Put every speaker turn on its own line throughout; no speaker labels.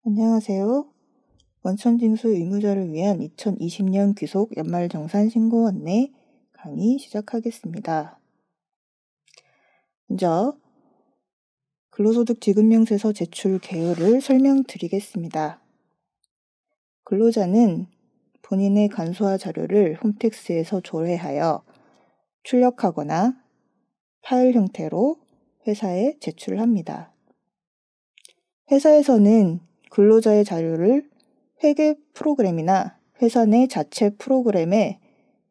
안녕하세요. 원천징수 의무자를 위한 2020년 귀속 연말정산 신고 안내 강의 시작하겠습니다. 먼저 근로소득 지급명세서 제출 개요를 설명드리겠습니다. 근로자는 본인의 간소화 자료를 홈택스에서 조회하여 출력하거나 파일 형태로 회사에 제출합니다. 회사에서는 근로자의 자료를 회계 프로그램이나 회사 내 자체 프로그램에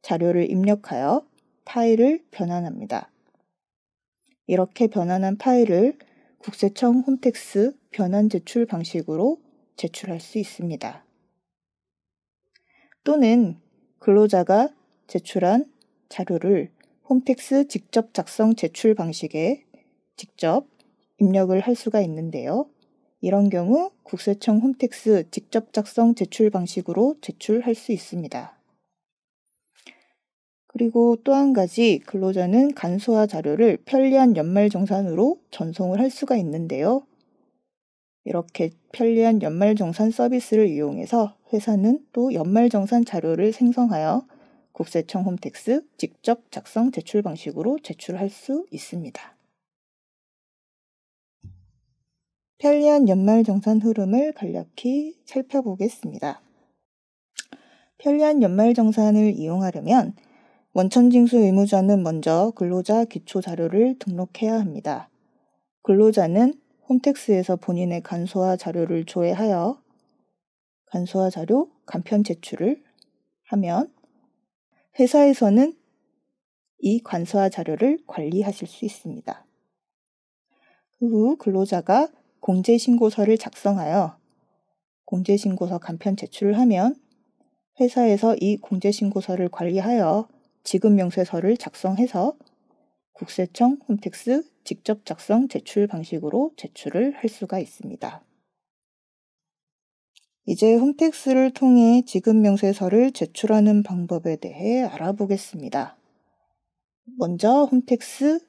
자료를 입력하여 파일을 변환합니다. 이렇게 변환한 파일을 국세청 홈택스 변환 제출 방식으로 제출할 수 있습니다. 또는 근로자가 제출한 자료를 홈택스 직접 작성 제출 방식에 직접 입력을 할 수가 있는데요. 이런 경우 국세청 홈택스 직접 작성 제출 방식으로 제출할 수 있습니다. 그리고 또 한 가지 근로자는 간소화 자료를 편리한 연말정산으로 전송을 할 수가 있는데요. 이렇게 편리한 연말정산 서비스를 이용해서 회사는 또 연말정산 자료를 생성하여 국세청 홈택스 직접 작성 제출 방식으로 제출할 수 있습니다. 편리한 연말정산 흐름을 간략히 살펴보겠습니다. 편리한 연말정산을 이용하려면 원천징수 의무자는 먼저 근로자 기초자료를 등록해야 합니다. 근로자는 홈택스에서 본인의 간소화 자료를 조회하여 간소화 자료 간편 제출을 하면 회사에서는 이 간소화 자료를 관리하실 수 있습니다. 그 후 근로자가 공제신고서를 작성하여 공제신고서 간편 제출을 하면 회사에서 이 공제신고서를 관리하여 지급명세서를 작성해서 국세청 홈택스 직접 작성 제출 방식으로 제출을 할 수가 있습니다. 이제 홈택스를 통해 지급명세서를 제출하는 방법에 대해 알아보겠습니다. 먼저 홈택스에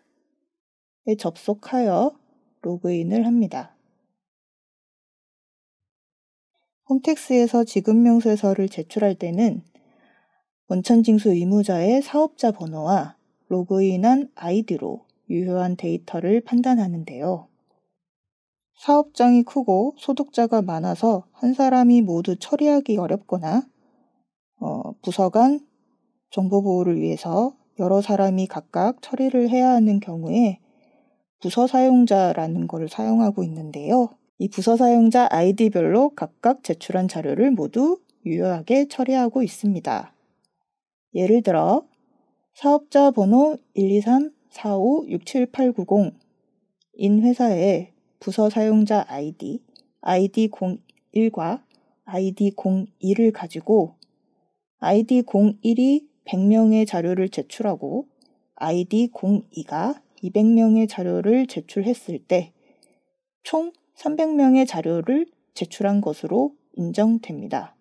접속하여 로그인을 합니다. 홈택스에서 지급명세서를 제출할 때는 원천징수 의무자의 사업자 번호와 로그인한 아이디로 유효한 데이터를 판단하는데요. 사업장이 크고 소득자가 많아서 한 사람이 모두 처리하기 어렵거나 부서 간 정보 보호를 위해서 여러 사람이 각각 처리를 해야 하는 경우에 부서 사용자라는 것을 사용하고 있는데요. 이 부서 사용자 아이디별로 각각 제출한 자료를 모두 유효하게 처리하고 있습니다. 예를 들어 사업자 번호 123456780인 회사에 부서 사용자 아이디, ID01과 ID02를 가지고 ID01이 100명의 자료를 제출하고 ID02가 200명의 자료를 제출했을 때 총 300명의 자료를 제출한 것으로 인정됩니다.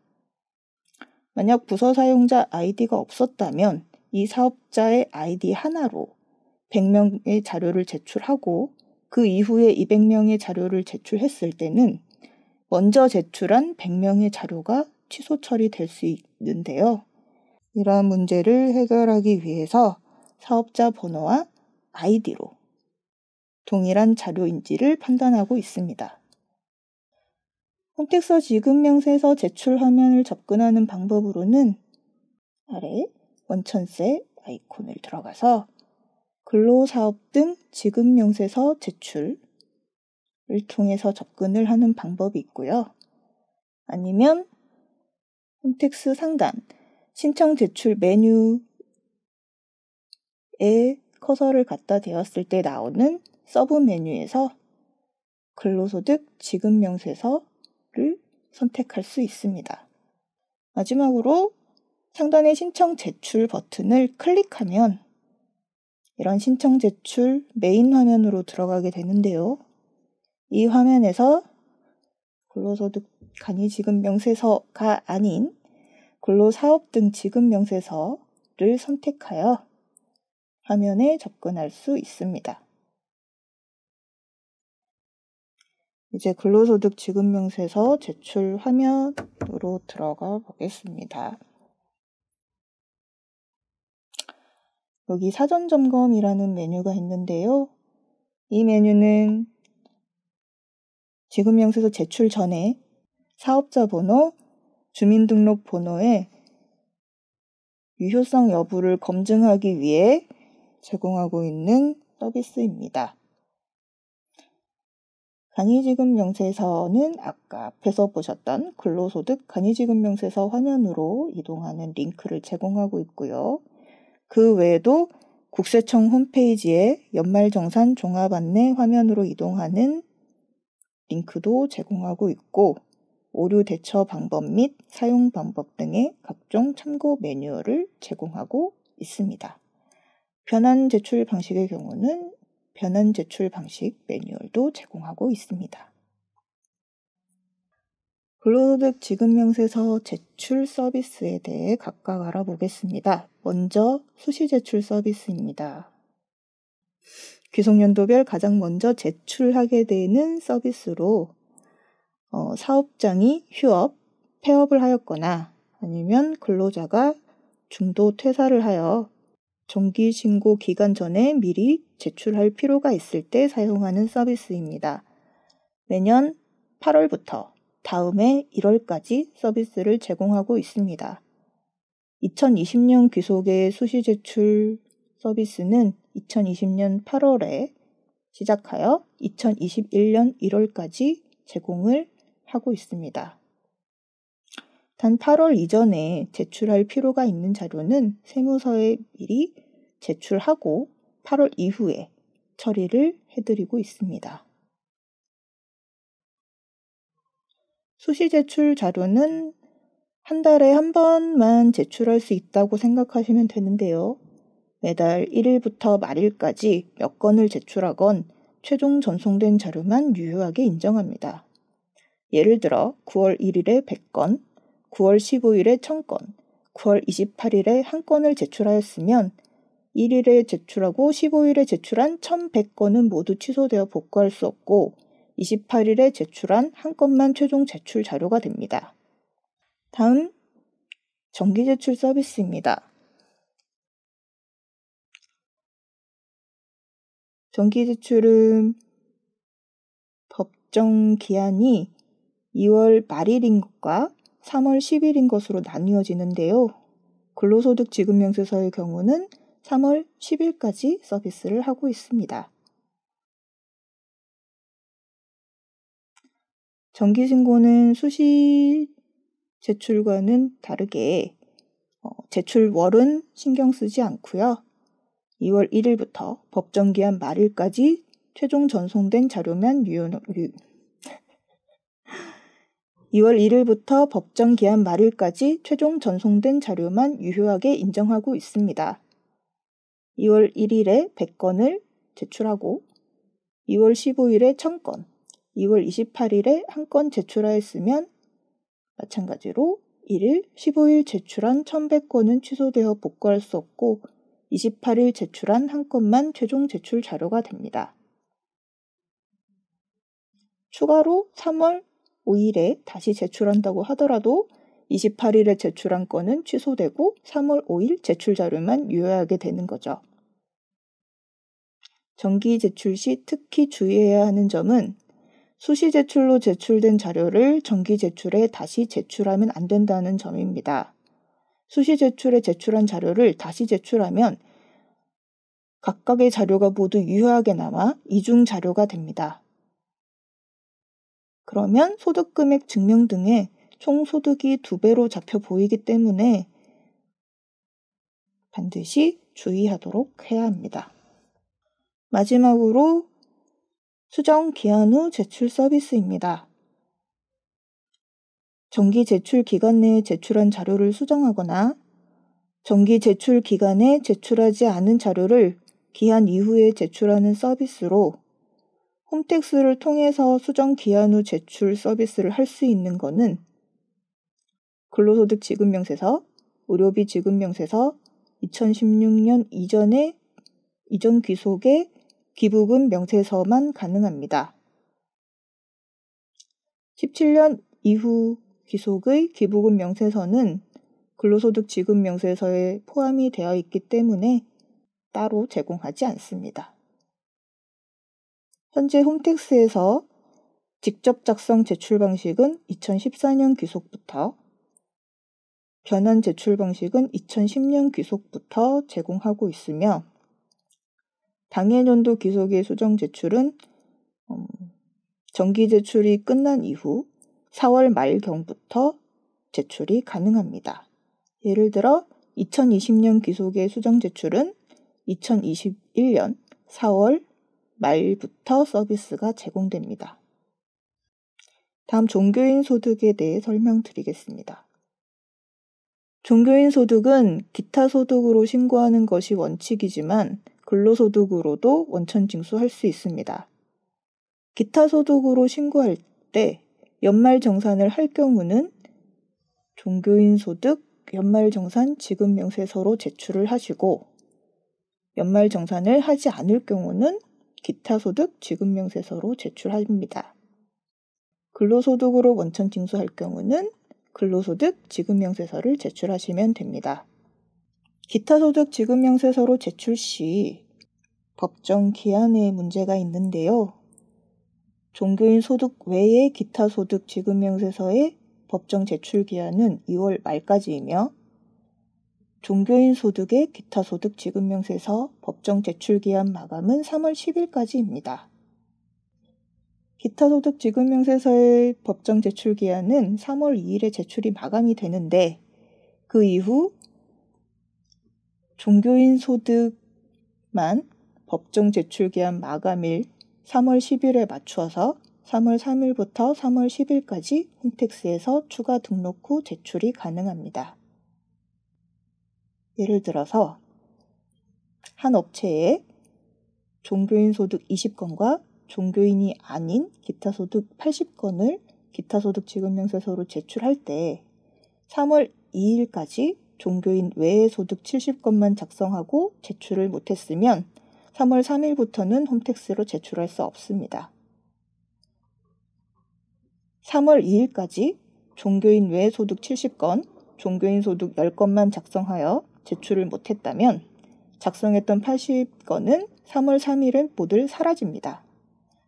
만약 부서 사용자 아이디가 없었다면 이 사업자의 아이디 하나로 100명의 자료를 제출하고 그 이후에 200명의 자료를 제출했을 때는 먼저 제출한 100명의 자료가 취소 처리될 수 있는데요. 이러한 문제를 해결하기 위해서 사업자 번호와 아이디로 동일한 자료인지를 판단하고 있습니다. 홈택스 지급명세서 제출 화면을 접근하는 방법으로는 아래 원천세 아이콘을 들어가서 근로사업 등 지급명세서 제출을 통해서 접근을 하는 방법이 있고요. 아니면 홈택스 상단 신청 제출 메뉴에 커서를 갖다 대었을 때 나오는 서브 메뉴에서 근로소득 지급명세서를 선택할 수 있습니다. 마지막으로 상단의 신청 제출 버튼을 클릭하면 이런 신청 제출 메인 화면으로 들어가게 되는데요. 이 화면에서 근로소득 간이지급명세서가 아닌 근로사업 등 지급명세서를 선택하여 화면에 접근할 수 있습니다. 이제 근로소득 지급명세서 제출 화면으로 들어가 보겠습니다. 여기 사전점검이라는 메뉴가 있는데요. 이 메뉴는 지급명세서 제출 전에 사업자 번호, 주민등록번호의 유효성 여부를 검증하기 위해 제공하고 있는 서비스입니다. 간이지급명세서는 아까 앞에서 보셨던 근로소득 간이지급명세서 화면으로 이동하는 링크를 제공하고 있고요. 그 외에도 국세청 홈페이지에 연말정산 종합안내 화면으로 이동하는 링크도 제공하고 있고 오류 대처 방법 및 사용 방법 등의 각종 참고 매뉴얼을 제공하고 있습니다. 변환 제출 방식의 경우는 변환 제출 방식 매뉴얼도 제공하고 있습니다. 근로소득 지급명세서 제출 서비스에 대해 각각 알아보겠습니다. 먼저 수시제출 서비스입니다. 귀속연도별 가장 먼저 제출하게 되는 서비스로 사업장이 휴업, 폐업을 하였거나 아니면 근로자가 중도 퇴사를 하여 정기신고 기간 전에 미리 제출할 필요가 있을 때 사용하는 서비스입니다. 매년 8월부터 다음해 1월까지 서비스를 제공하고 있습니다. 2020년 귀속의 수시제출 서비스는 2020년 8월에 시작하여 2021년 1월까지 제공을 하고 있습니다. 단 8월 이전에 제출할 필요가 있는 자료는 세무서에 미리 제출하고 8월 이후에 처리를 해드리고 있습니다. 수시제출 자료는 한 달에 한 번만 제출할 수 있다고 생각하시면 되는데요. 매달 1일부터 말일까지 몇 건을 제출하건 최종 전송된 자료만 유효하게 인정합니다. 예를 들어 9월 1일에 100건, 9월 15일에 1000건, 9월 28일에 1건을 제출하였으면 1일에 제출하고 15일에 제출한 1100건은 모두 취소되어 복구할 수 없고 28일에 제출한 1건만 최종 제출 자료가 됩니다. 다음 정기제출 서비스입니다. 정기제출은 법정 기한이 2월 말일인 것과 3월 10일인 것으로 나뉘어지는데요. 근로소득 지급명세서의 경우는 3월 10일까지 서비스를 하고 있습니다. 정기신고는 수시 제출과는 다르게 제출월은 신경 쓰지 않고요. 2월 1일부터 법정기한 말일까지 최종 전송된 자료만 2월 1일부터 법정기한 말일까지 최종 전송된 자료만 유효하게 인정하고 있습니다. 2월 1일에 100건을 제출하고 2월 15일에 1000건, 2월 28일에 1건 제출하였으면 마찬가지로 1일, 15일 제출한 1100건은 취소되어 복구할 수 없고 28일 제출한 1건만 최종 제출 자료가 됩니다. 추가로 3월 5일에 다시 제출한다고 하더라도 28일에 제출한 건은 취소되고 3월 5일 제출 자료만 유효하게 되는 거죠. 정기 제출 시 특히 주의해야 하는 점은 수시 제출로 제출된 자료를 정기 제출에 다시 제출하면 안 된다는 점입니다. 수시 제출에 제출한 자료를 다시 제출하면 각각의 자료가 모두 유효하게 남아 이중 자료가 됩니다. 그러면 소득금액 증명 등의 총 소득이 2배로 잡혀 보이기 때문에 반드시 주의하도록 해야 합니다. 마지막으로 수정 기한 후 제출 서비스입니다. 정기 제출 기간 내에 제출한 자료를 수정하거나 정기 제출 기간에 제출하지 않은 자료를 기한 이후에 제출하는 서비스로 홈택스를 통해서 수정 기한 후 제출 서비스를 할 수 있는 것은 근로소득 지급명세서, 의료비 지급명세서, 2016년 이전 귀속의 기부금 명세서만 가능합니다. 17년 이후 귀속의 기부금 명세서는 근로소득 지급 명세서에 포함이 되어 있기 때문에 따로 제공하지 않습니다. 현재 홈택스에서 직접 작성 제출 방식은 2014년 귀속부터, 변환 제출 방식은 2010년 귀속부터 제공하고 있으며 당해년도 귀속의 수정 제출은 정기 제출이 끝난 이후 4월 말경부터 제출이 가능합니다. 예를 들어 2020년 귀속의 수정 제출은 2021년 4월 말부터 서비스가 제공됩니다. 다음 종교인 소득에 대해 설명드리겠습니다. 종교인 소득은 기타 소득으로 신고하는 것이 원칙이지만 근로소득으로도 원천 징수할 수 있습니다. 기타 소득으로 신고할 때 연말정산을 할 경우는 종교인 소득 연말정산 지급 명세서로 제출을 하시고 연말정산을 하지 않을 경우는 기타 소득 지급 명세서로 제출합니다. 근로소득으로 원천 징수할 경우는 근로소득 지급 명세서를 제출하시면 됩니다. 기타 소득 지급 명세서로 제출 시 법정 기한에 문제가 있는데요. 종교인 소득 외의 기타 소득 지급 명세서의 법정 제출 기한은 2월 말까지이며 종교인 소득의 기타 소득 지급 명세서 법정 제출 기한 마감은 3월 10일까지입니다. 기타 소득 지급 명세서의 법정 제출 기한은 3월 2일에 제출이 마감이 되는데 그 이후 종교인 소득만 법정 제출 기한 마감일 3월 10일에 맞추어서 3월 3일부터 3월 10일까지 홈택스에서 추가 등록 후 제출이 가능합니다. 예를 들어서 한 업체에 종교인 소득 20건과 종교인이 아닌 기타 소득 80건을 기타 소득 지급 명세서로 제출할 때 3월 2일까지 종교인 외의 소득 70건만 작성하고 제출을 못했으면 3월 3일부터는 홈택스로 제출할 수 없습니다. 3월 2일까지 종교인 외의 소득 70건, 종교인 소득 10건만 작성하여 제출을 못했다면 작성했던 80건은 3월 3일은 모두 사라집니다.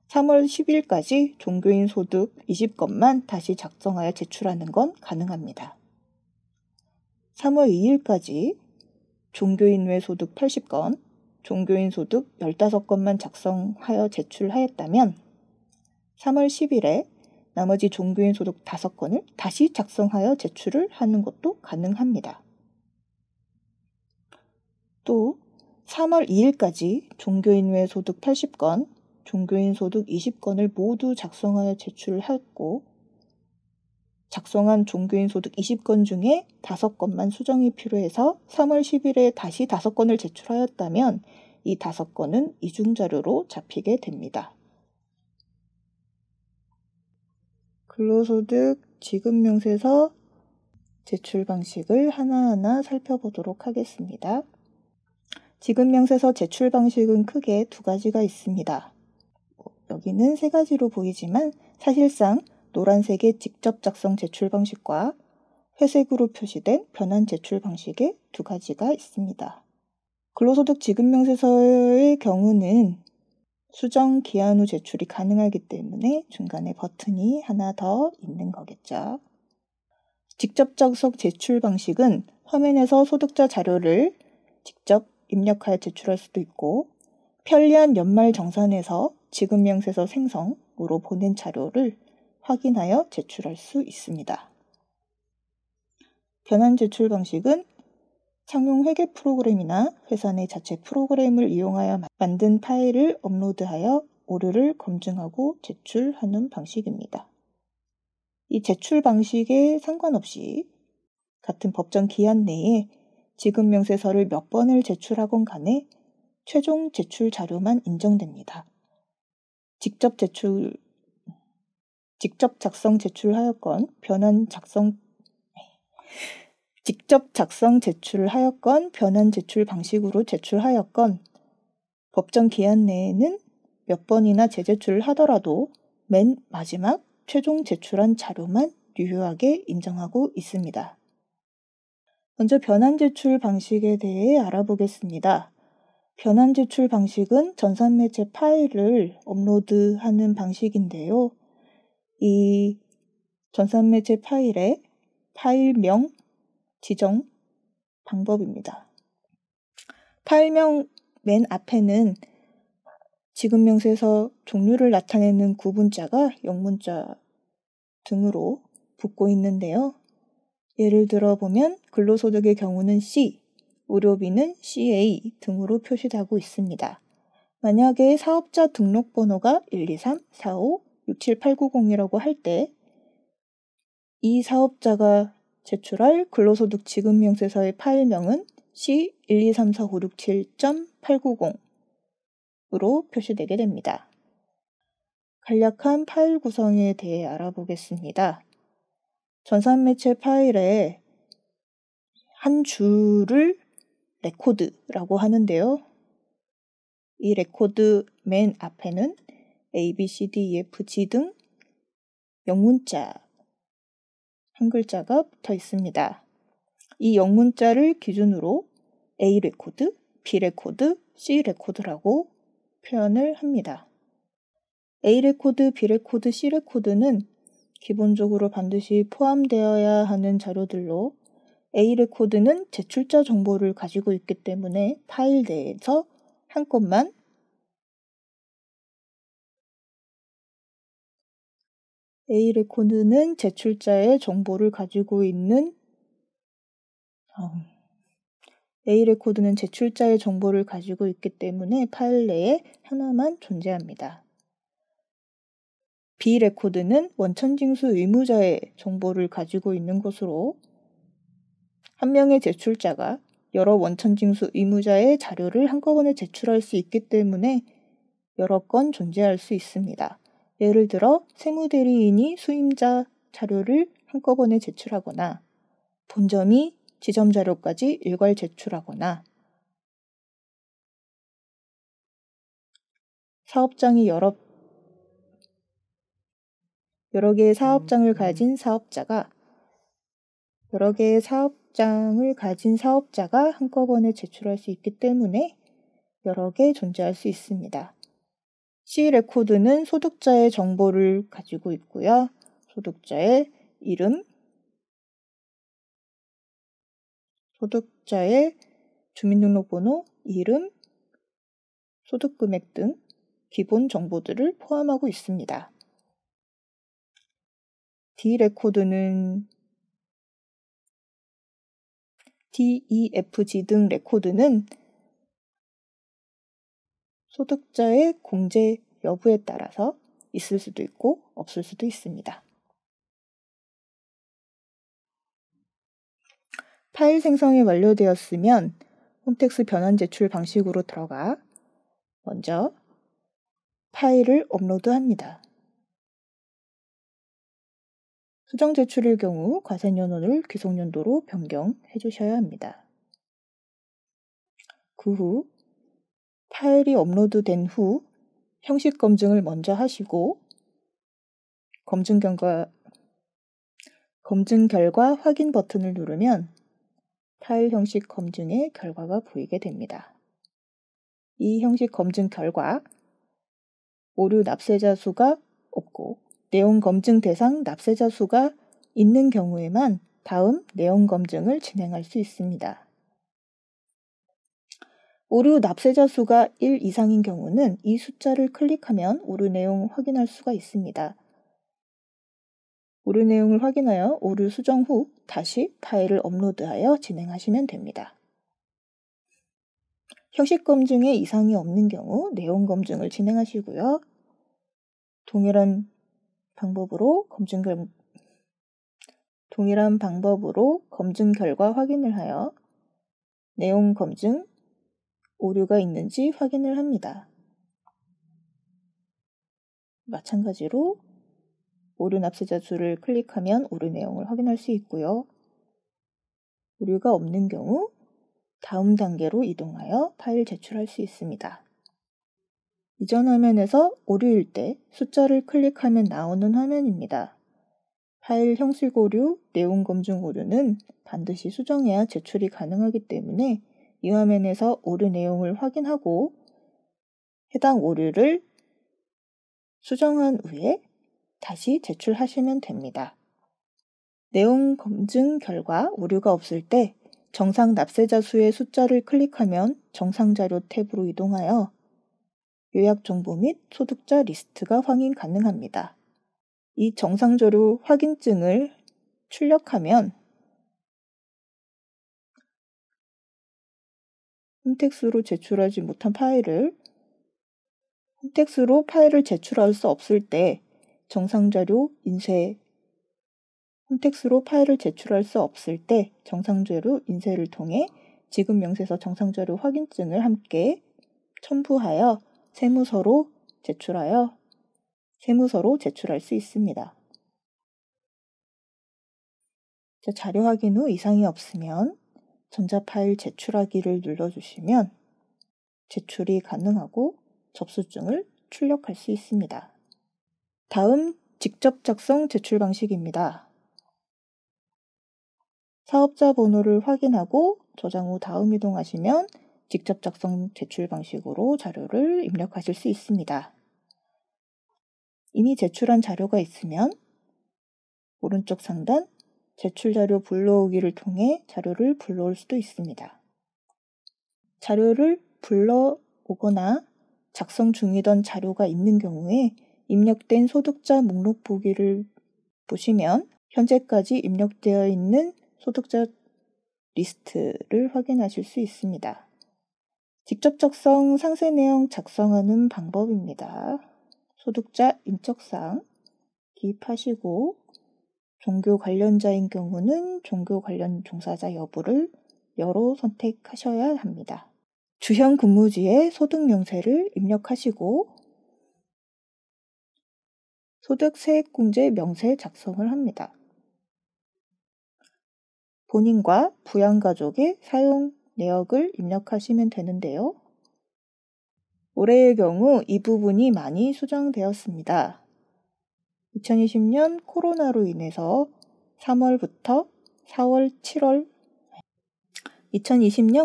3월 10일까지 종교인 소득 20건만 다시 작성하여 제출하는 건 가능합니다. 3월 2일까지 종교인 외 소득 80건, 종교인 소득 15건만 작성하여 제출하였다면 3월 10일에 나머지 종교인 소득 5건을 다시 작성하여 제출을 하는 것도 가능합니다. 또 3월 2일까지 종교인 외 소득 80건, 종교인 소득 20건을 모두 작성하여 제출을 했고 작성한 종교인 소득 20건 중에 5건만 수정이 필요해서 3월 10일에 다시 5건을 제출하였다면 이 5건은 이중자료로 잡히게 됩니다. 근로소득 지급명세서 제출 방식을 하나하나 살펴보도록 하겠습니다. 지급명세서 제출 방식은 크게 2가지가 있습니다. 여기는 3가지로 보이지만 사실상 노란색의 직접 작성 제출 방식과 회색으로 표시된 변환 제출 방식의 2가지가 있습니다. 근로소득 지급명세서의 경우는 수정 기한 후 제출이 가능하기 때문에 중간에 버튼이 하나 더 있는 거겠죠. 직접 작성 제출 방식은 화면에서 소득자 자료를 직접 입력하여 제출할 수도 있고 편리한 연말정산에서 지급명세서 생성으로 보낸 자료를 확인하여 제출할 수 있습니다. 변환 제출 방식은 상용 회계 프로그램이나 회사 내 자체 프로그램을 이용하여 만든 파일을 업로드하여 오류를 검증하고 제출하는 방식입니다. 이 제출 방식에 상관없이 같은 법정 기한 내에 지급명세서를 몇 번을 제출하건 간에 최종 제출 자료만 인정됩니다. 직접 작성 제출하였건 직접 작성 제출을 하였건 변환 제출 방식으로 제출하였건 법정 기한 내에는 몇 번이나 재제출을 하더라도 맨 마지막 최종 제출한 자료만 유효하게 인정하고 있습니다. 먼저 변환 제출 방식에 대해 알아보겠습니다. 변환 제출 방식은 전산매체 파일을 업로드하는 방식인데요. 이 전산매체 파일의 파일명 지정 방법입니다. 파일명 맨 앞에는 지급명세서 종류를 나타내는 구분자가 영문자 등으로 붙고 있는데요. 예를 들어 보면 근로소득의 경우는 C, 의료비는 CA 등으로 표시하고 있습니다. 만약에 사업자 등록번호가 123-45-67890이라고 할 때 이 사업자가 제출할 근로소득 지급명세서의 파일명은 C1234567.890으로 표시되게 됩니다. 간략한 파일 구성에 대해 알아보겠습니다. 전산매체 파일에 한 줄을 레코드라고 하는데요. 이 레코드 맨 앞에는 A, B, C, D, E, F, G 등 영문자 한 글자가 붙어 있습니다. 이 영문자를 기준으로 A 레코드, B 레코드, C 레코드라고 표현을 합니다. A 레코드, B 레코드, C 레코드는 기본적으로 반드시 포함되어야 하는 자료들로 A 레코드는 제출자 정보를 가지고 있기 때문에 파일 내에서 한건만 A 레코드는 제출자의 정보를 가지고 있는 A 레코드는 제출자의 정보를 가지고 있기 때문에 파일 내에 하나만 존재합니다. B 레코드는 원천징수 의무자의 정보를 가지고 있는 것으로 한 명의 제출자가 여러 원천징수 의무자의 자료를 한꺼번에 제출할 수 있기 때문에 여러 건 존재할 수 있습니다. 예를 들어 세무대리인이 수임자 자료를 한꺼번에 제출하거나 본점이 지점 자료까지 일괄 제출하거나 사업장이 여러 개의 사업장을 가진 사업자가 한꺼번에 제출할 수 있기 때문에 여러 개 존재할 수 있습니다. C 레코드는 소득자의 정보를 가지고 있고요. 소득자의 이름, 소득자의 주민등록번호, 이름, 소득금액 등 기본 정보들을 포함하고 있습니다. D 레코드는 D, E, F, G 등 레코드는 소득자의 공제 여부에 따라서 있을 수도 있고 없을 수도 있습니다. 파일 생성이 완료되었으면 홈택스 변환 제출 방식으로 들어가 먼저 파일을 업로드합니다. 수정 제출일 경우 과세연원을 귀속연도로 변경해 주셔야 합니다. 그 후 파일이 업로드된 후 형식 검증을 먼저 하시고 검증 결과 확인 버튼을 누르면 파일 형식 검증의 결과가 보이게 됩니다. 이 형식 검증 결과 오류 납세자 수가 없고 내용 검증 대상 납세자 수가 있는 경우에만 다음 내용 검증을 진행할 수 있습니다. 오류 납세자 수가 1 이상인 경우는 이 숫자를 클릭하면 오류 내용 확인할 수가 있습니다. 오류 내용을 확인하여 오류 수정 후 다시 파일을 업로드하여 진행하시면 됩니다. 형식 검증에 이상이 없는 경우 내용 검증을 진행하시고요. 동일한 방법으로 검증 결과 확인을 하여 내용 검증 오류가 있는지 확인을 합니다. 마찬가지로 오류 납세자 수를 클릭하면 오류 내용을 확인할 수 있고요. 오류가 없는 경우 다음 단계로 이동하여 파일 제출할 수 있습니다. 이전 화면에서 오류일 때 숫자를 클릭하면 나오는 화면입니다. 파일 형식 오류, 내용 검증 오류는 반드시 수정해야 제출이 가능하기 때문에 이 화면에서 오류 내용을 확인하고 해당 오류를 수정한 후에 다시 제출하시면 됩니다. 내용 검증 결과 오류가 없을 때 정상 납세자 수의 숫자를 클릭하면 정상 자료 탭으로 이동하여 요약 정보 및 소득자 리스트가 확인 가능합니다. 이 정상 자료 확인증을 출력하면 홈택스로 제출하지 못한 파일을 홈택스로 파일을 제출할 수 없을 때 정상자료 인쇄 홈택스로 파일을 제출할 수 없을 때 정상자료 인쇄를 통해 지급 명세서 정상자료 확인증을 함께 첨부하여 세무서로 제출할 수 있습니다. 자료 확인 후 이상이 없으면 전자파일 제출하기를 눌러주시면 제출이 가능하고 접수증을 출력할 수 있습니다. 다음 직접 작성 제출 방식입니다. 사업자 번호를 확인하고 저장 후 다음 이동하시면 직접 작성 제출 방식으로 자료를 입력하실 수 있습니다. 이미 제출한 자료가 있으면 오른쪽 상단 제출 자료 불러오기를 통해 자료를 불러올 수도 있습니다. 자료를 불러오거나 작성 중이던 자료가 있는 경우에 입력된 소득자 목록 보기를 보시면 현재까지 입력되어 있는 소득자 리스트를 확인하실 수 있습니다. 직접 작성 상세 내용 작성하는 방법입니다. 소득자 인적사항 기입하시고 종교 관련자인 경우는 종교 관련 종사자 여부를 여로 선택하셔야 합니다. 주현 근무지에 소득 명세를 입력하시고 소득 세액공제 명세 작성을 합니다. 본인과 부양가족의 사용 내역을 입력하시면 되는데요. 올해의 경우 이 부분이 많이 수정되었습니다. 2020년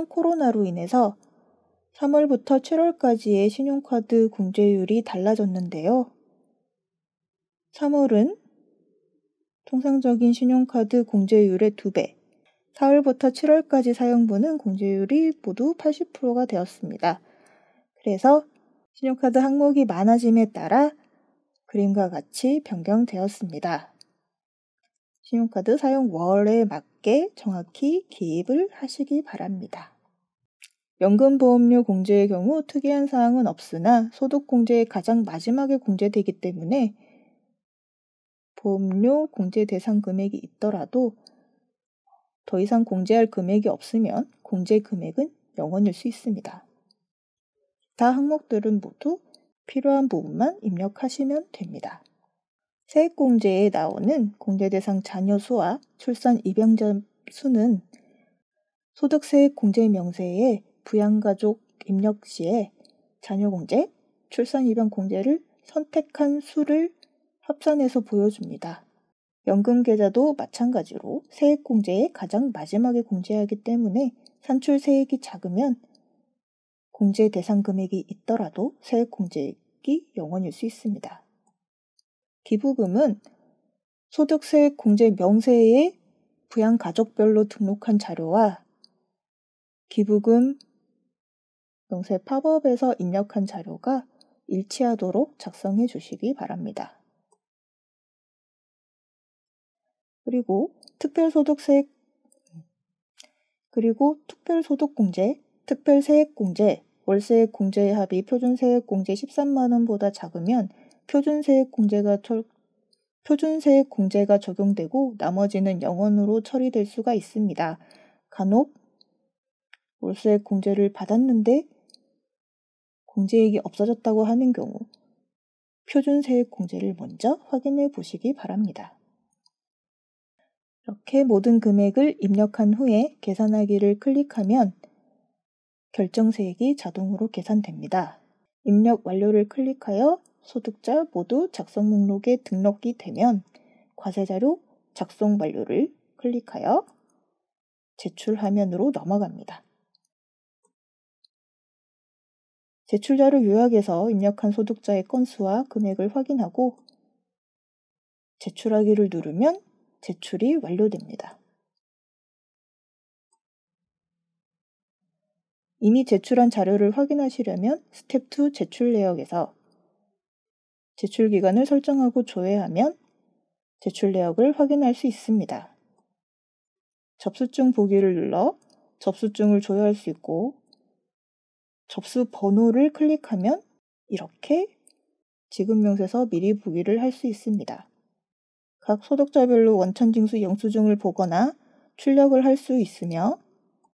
코로나로 인해서 3월부터 7월까지의 신용카드 공제율이 달라졌는데요. 3월은 통상적인 신용카드 공제율의 2배, 4월부터 7월까지 사용분은 공제율이 모두 80%가 되었습니다. 그래서 신용카드 항목이 많아짐에 따라 그림과 같이 변경되었습니다. 신용카드 사용 월에 맞게 정확히 기입을 하시기 바랍니다. 연금보험료 공제의 경우 특이한 사항은 없으나 소득공제의 가장 마지막에 공제되기 때문에 보험료 공제 대상 금액이 있더라도 더 이상 공제할 금액이 없으면 공제 금액은 0원일 수 있습니다. 다 항목들은 모두 필요한 부분만 입력하시면 됩니다. 세액공제에 나오는 공제 대상 자녀 수와 출산 입양자 수는 소득세액 공제 명세에 부양가족 입력 시에 자녀공제, 출산 입양 공제를 선택한 수를 합산해서 보여줍니다. 연금계좌도 마찬가지로 세액공제의 가장 마지막에 공제하기 때문에 산출세액이 작으면 공제 대상 금액이 있더라도 세액공제액이 0원일 수 있습니다. 기부금은 소득세액 공제 명세에 부양가족별로 등록한 자료와 기부금 명세 팝업에서 입력한 자료가 일치하도록 작성해 주시기 바랍니다. 그리고 특별소득공제, 특별세액공제, 월세액공제의 합이 표준세액공제 13만 원보다 작으면 표준세액공제가 적용되고 나머지는 0원으로 처리될 수가 있습니다. 간혹 월세액공제를 받았는데 공제액이 없어졌다고 하는 경우 표준세액공제를 먼저 확인해 보시기 바랍니다. 이렇게 모든 금액을 입력한 후에 계산하기를 클릭하면 결정세액이 자동으로 계산됩니다. 입력 완료를 클릭하여 소득자 모두 작성 목록에 등록이 되면 과세자료 작성 완료를 클릭하여 제출 화면으로 넘어갑니다. 제출자료 요약에서 입력한 소득자의 건수와 금액을 확인하고 제출하기를 누르면 제출이 완료됩니다. 이미 제출한 자료를 확인하시려면 스텝 2 제출 내역에서 제출 기간을 설정하고 조회하면 제출 내역을 확인할 수 있습니다. 접수증 보기를 눌러 접수증을 조회할 수 있고 접수 번호를 클릭하면 이렇게 지급명세서 미리 보기를 할 수 있습니다. 각 소득자별로 원천징수 영수증을 보거나 출력을 할 수 있으며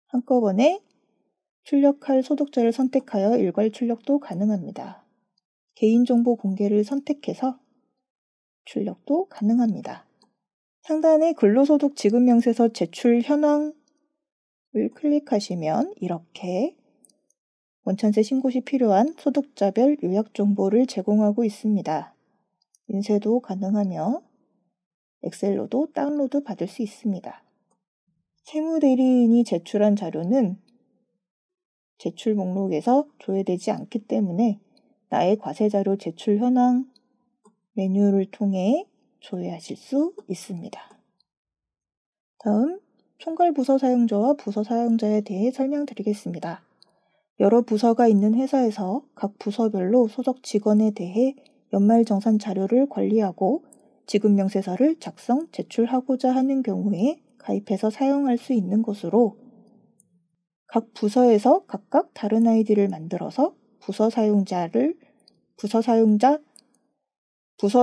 한꺼번에 출력할 소득자를 선택하여 일괄 출력도 가능합니다. 개인정보 공개를 선택해서 출력도 가능합니다. 상단의 근로소득 지급명세서 제출 현황을 클릭하시면 이렇게 원천세 신고 시 필요한 소득자별 요약 정보를 제공하고 있습니다. 인쇄도 가능하며 엑셀로도 다운로드 받을 수 있습니다. 세무대리인이 제출한 자료는 제출 목록에서 조회되지 않기 때문에 나의 과세자료 제출 현황 메뉴를 통해 조회하실 수 있습니다. 다음 총괄 부서 사용자와 부서 사용자에 대해 설명드리겠습니다. 여러 부서가 있는 회사에서 각 부서별로 소속 직원에 대해 연말정산 자료를 관리하고 지급명세서를 작성, 제출하고자 하는 경우에 가입해서 사용할 수 있는 것으로 각 부서에서 각각 다른 아이디를 만들어서 부서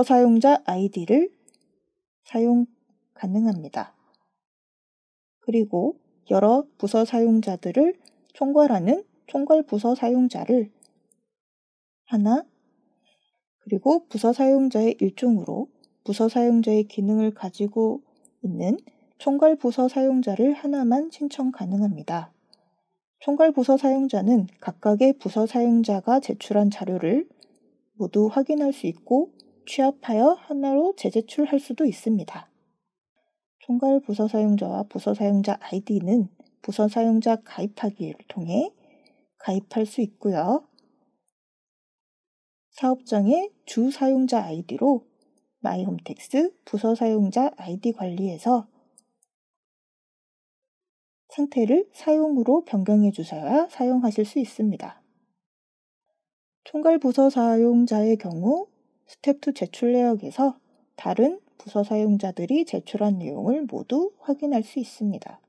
사용자 아이디를 사용 가능합니다. 그리고 여러 부서 사용자들을 총괄하는 총괄 부서 사용자를 하나, 그리고 부서 사용자의 일종으로 부서 사용자의 기능을 가지고 있는 총괄 부서 사용자를 하나만 신청 가능합니다. 총괄 부서 사용자는 각각의 부서 사용자가 제출한 자료를 모두 확인할 수 있고 취합하여 하나로 재제출할 수도 있습니다. 총괄 부서 사용자와 부서 사용자 아이디는 부서 사용자 가입하기를 통해 가입할 수 있고요. 사업장의 주 사용자 아이디로 마이홈택스 부서 사용자 아이디 관리에서 상태를 사용으로 변경해 주셔야 사용하실 수 있습니다. 총괄 부서 사용자의 경우 스텝 2 제출 내역에서 다른 부서 사용자들이 제출한 내용을 모두 확인할 수 있습니다.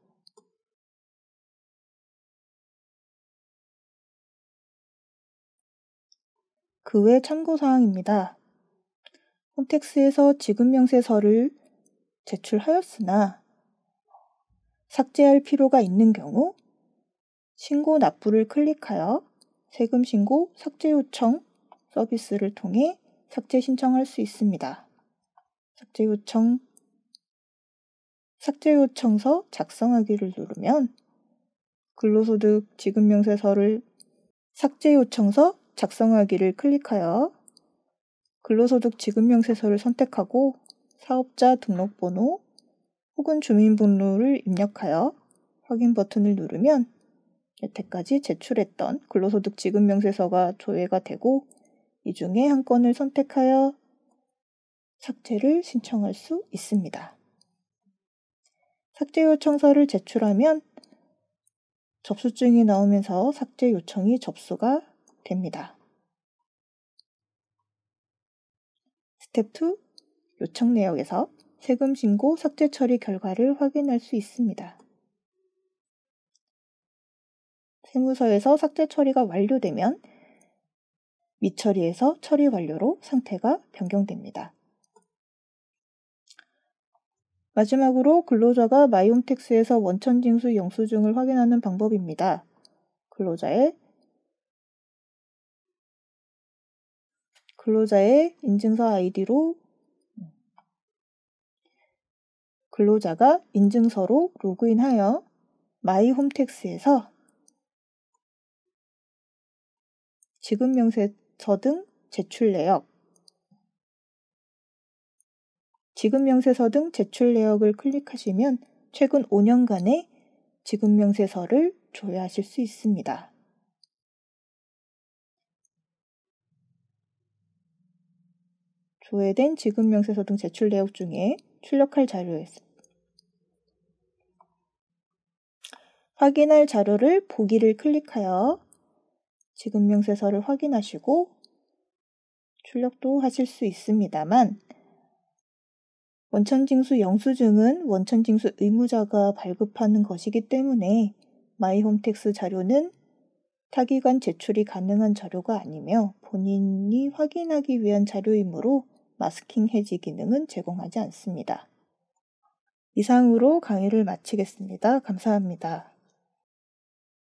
그 외 참고사항입니다. 홈택스에서 지급명세서를 제출하였으나 삭제할 필요가 있는 경우 신고 납부를 클릭하여 세금 신고 삭제 요청 서비스를 통해 삭제 신청할 수 있습니다. 삭제 요청서 작성하기를 누르면 근로소득 지급명세서를 삭제 요청서 작성하기를 클릭하여 근로소득 지급명세서를 선택하고 사업자 등록번호 혹은 주민번호를 입력하여 확인 버튼을 누르면 여태까지 제출했던 근로소득 지급명세서가 조회가 되고 이 중에 한 건을 선택하여 삭제를 신청할 수 있습니다. 삭제 요청서를 제출하면 접수증이 나오면서 삭제 요청이 접수가 됩니다. 스텝 2 요청 내역에서 세금 신고 삭제 처리 결과를 확인할 수 있습니다. 세무서에서 삭제 처리가 완료되면 미처리에서 처리 완료로 상태가 변경됩니다. 마지막으로 근로자가 마이홈택스에서 원천징수 영수증을 확인하는 방법입니다. 근로자의 인증서 아이디로 근로자가 인증서로 로그인하여 지급명세 등 제출 내역, 지급명세서 등 제출 내역을 클릭하시면 최근 5년간의 지급명세서를 조회하실 수 있습니다. 조회된 지급명세서 등 제출 내역 중에 출력할 자료에서 확인할 자료를 보기를 클릭하여 지급명세서를 확인하시고 출력도 하실 수 있습니다만 원천징수 영수증은 원천징수 의무자가 발급하는 것이기 때문에 마이홈택스 자료는 타기관 제출이 가능한 자료가 아니며 본인이 확인하기 위한 자료이므로 마스킹 해지 기능은 제공하지 않습니다. 이상으로 강의를 마치겠습니다. 감사합니다.